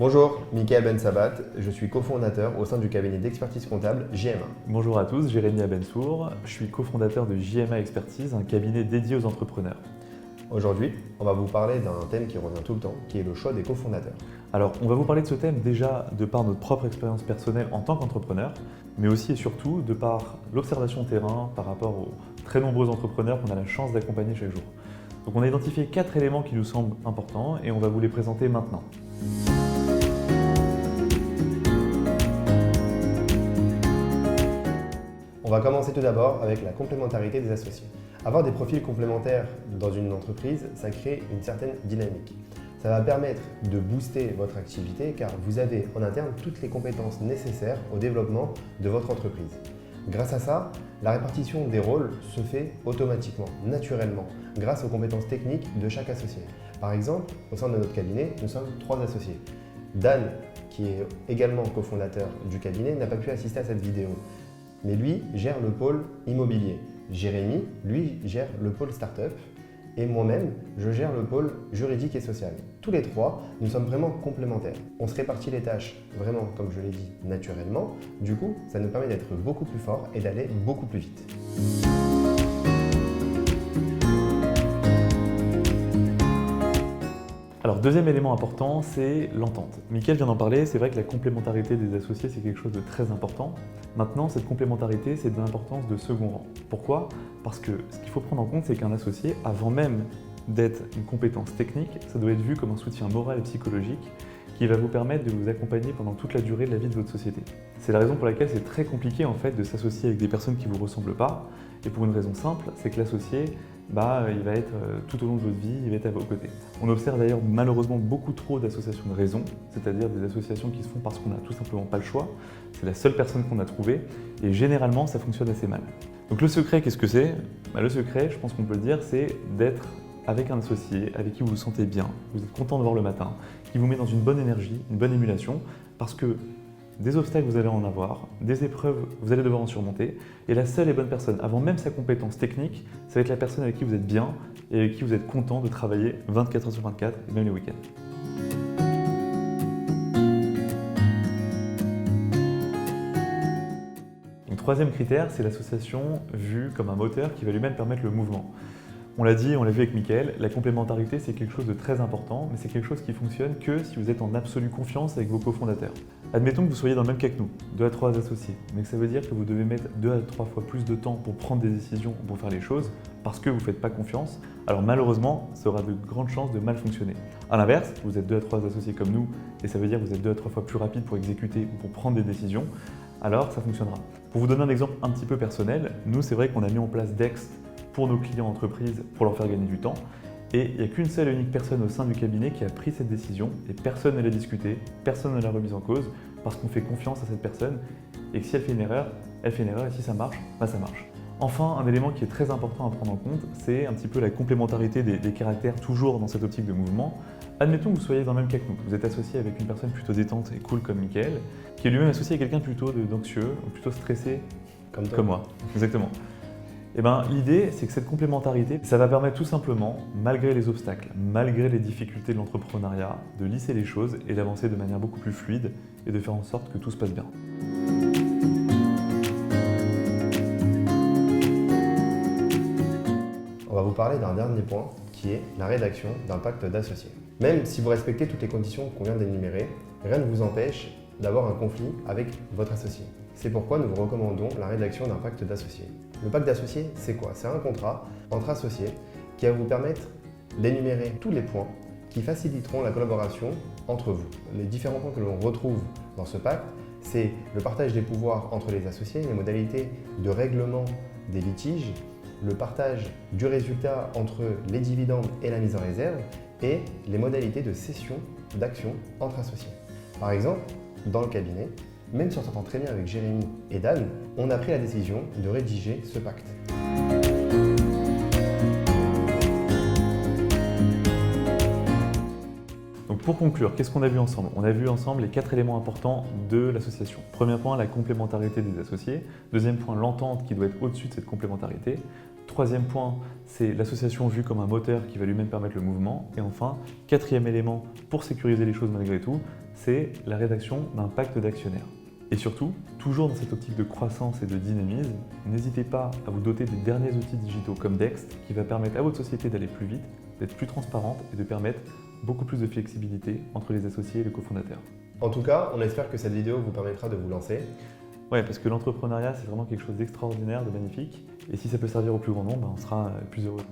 Bonjour, Mickaël Ben Sabat, je suis cofondateur au sein du cabinet d'expertise comptable JMA. Bonjour à tous, Jérémy Abensour, je suis cofondateur de JMA Expertise, un cabinet dédié aux entrepreneurs. Aujourd'hui, on va vous parler d'un thème qui revient tout le temps, qui est le choix des cofondateurs. Alors, on va vous parler de ce thème déjà de par notre propre expérience personnelle en tant qu'entrepreneur, mais aussi et surtout de par l'observation terrain par rapport aux très nombreux entrepreneurs qu'on a la chance d'accompagner chaque jour. Donc on a identifié 4 éléments qui nous semblent importants et on va vous les présenter maintenant. On va commencer tout d'abord avec la complémentarité des associés. Avoir des profils complémentaires dans une entreprise, ça crée une certaine dynamique. Ça va permettre de booster votre activité car vous avez en interne toutes les compétences nécessaires au développement de votre entreprise. Grâce à ça, la répartition des rôles se fait automatiquement, naturellement, grâce aux compétences techniques de chaque associé. Par exemple, au sein de notre cabinet, nous sommes 3 associés. Dan, qui est également cofondateur du cabinet, n'a pas pu assister à cette vidéo. Mais lui gère le pôle immobilier. Jérémy, lui, gère le pôle start-up. Et moi-même, je gère le pôle juridique et social. Tous les 3, nous sommes vraiment complémentaires. On se répartit les tâches vraiment, comme je l'ai dit, naturellement. Du coup, ça nous permet d'être beaucoup plus forts et d'aller beaucoup plus vite. Alors, deuxième élément important, c'est l'entente. Mickaël vient d'en parler, c'est vrai que la complémentarité des associés, c'est quelque chose de très important. Maintenant, cette complémentarité, c'est de l'importance de second rang. Pourquoi ? Parce que ce qu'il faut prendre en compte, c'est qu'un associé, avant même d'être une compétence technique, ça doit être vu comme un soutien moral et psychologique qui va vous permettre de vous accompagner pendant toute la durée de la vie de votre société. C'est la raison pour laquelle c'est très compliqué en fait de s'associer avec des personnes qui ne vous ressemblent pas. Et pour une raison simple, c'est que l'associé, il va être tout au long de votre vie, il va être à vos côtés. On observe d'ailleurs malheureusement beaucoup trop d'associations de raison, c'est-à-dire des associations qui se font parce qu'on n'a tout simplement pas le choix. C'est la seule personne qu'on a trouvée et généralement ça fonctionne assez mal. Donc le secret, qu'est-ce que c'est ? Le secret, je pense qu'on peut le dire, c'est d'être avec un associé avec qui vous vous sentez bien, vous êtes content de voir le matin, qui vous met dans une bonne énergie, une bonne émulation, parce que des obstacles, vous allez en avoir, des épreuves, vous allez devoir en surmonter. Et la seule et bonne personne, avant même sa compétence technique, ça va être la personne avec qui vous êtes bien et avec qui vous êtes content de travailler 24 heures sur 24 et même les week-ends. Un troisième critère, c'est l'association vue comme un moteur qui va lui-même permettre le mouvement. On l'a dit, on l'a vu avec Mickaël, la complémentarité c'est quelque chose de très important, mais c'est quelque chose qui fonctionne que si vous êtes en absolue confiance avec vos cofondateurs. Admettons que vous soyez dans le même cas que nous, 2 à 3 associés, mais que ça veut dire que vous devez mettre 2 à 3 fois plus de temps pour prendre des décisions, pour faire les choses, parce que vous ne faites pas confiance, alors malheureusement, ça aura de grandes chances de mal fonctionner. A l'inverse, vous êtes 2 à 3 associés comme nous, et ça veut dire que vous êtes 2 à 3 fois plus rapide pour exécuter ou pour prendre des décisions, alors ça fonctionnera. Pour vous donner un exemple un petit peu personnel, nous c'est vrai qu'on a mis en place Dext pour nos clients entreprises pour leur faire gagner du temps. Et il n'y a qu'une seule et unique personne au sein du cabinet qui a pris cette décision et personne ne l'a discutée, personne ne l'a remise en cause parce qu'on fait confiance à cette personne et que si elle fait une erreur, elle fait une erreur et si ça marche, ça marche. Enfin, un élément qui est très important à prendre en compte, c'est un petit peu la complémentarité des caractères toujours dans cette optique de mouvement. Admettons que vous soyez dans le même cas que nous, vous êtes associé avec une personne plutôt détente et cool comme Mickaël, qui est lui-même associé à quelqu'un plutôt d'anxieux ou plutôt stressé comme moi. Exactement. L'idée, c'est que cette complémentarité, ça va permettre tout simplement, malgré les obstacles, malgré les difficultés de l'entrepreneuriat, de lisser les choses et d'avancer de manière beaucoup plus fluide et de faire en sorte que tout se passe bien. On va vous parler d'un dernier point qui est la rédaction d'un pacte d'associés. Même si vous respectez toutes les conditions qu'on vient d'énumérer, rien ne vous empêche d'avoir un conflit avec votre associé. C'est pourquoi nous vous recommandons la rédaction d'un pacte d'associés. Le pacte d'associés, c'est quoi ? C'est un contrat entre associés qui va vous permettre d'énumérer tous les points qui faciliteront la collaboration entre vous. Les différents points que l'on retrouve dans ce pacte, c'est le partage des pouvoirs entre les associés, les modalités de règlement des litiges, le partage du résultat entre les dividendes et la mise en réserve et les modalités de cession d'actions entre associés. Par exemple, dans le cabinet, même si on s'entend très bien avec Jérémy et Dan, on a pris la décision de rédiger ce pacte. Donc pour conclure, qu'est-ce qu'on a vu ensemble ? On a vu ensemble les 4 éléments importants de l'association. Premier point, la complémentarité des associés. Deuxième point, l'entente qui doit être au-dessus de cette complémentarité. troisième point, c'est l'association vue comme un moteur qui va lui-même permettre le mouvement. Et enfin, quatrième élément pour sécuriser les choses malgré tout, c'est la rédaction d'un pacte d'actionnaires. Et surtout, toujours dans cette optique de croissance et de dynamisme, n'hésitez pas à vous doter des derniers outils digitaux comme Dext qui va permettre à votre société d'aller plus vite, d'être plus transparente et de permettre beaucoup plus de flexibilité entre les associés et les cofondateurs. En tout cas, on espère que cette vidéo vous permettra de vous lancer. Ouais, parce que l'entrepreneuriat, c'est vraiment quelque chose d'extraordinaire, de magnifique. Et si ça peut servir au plus grand nombre, on sera plus heureux.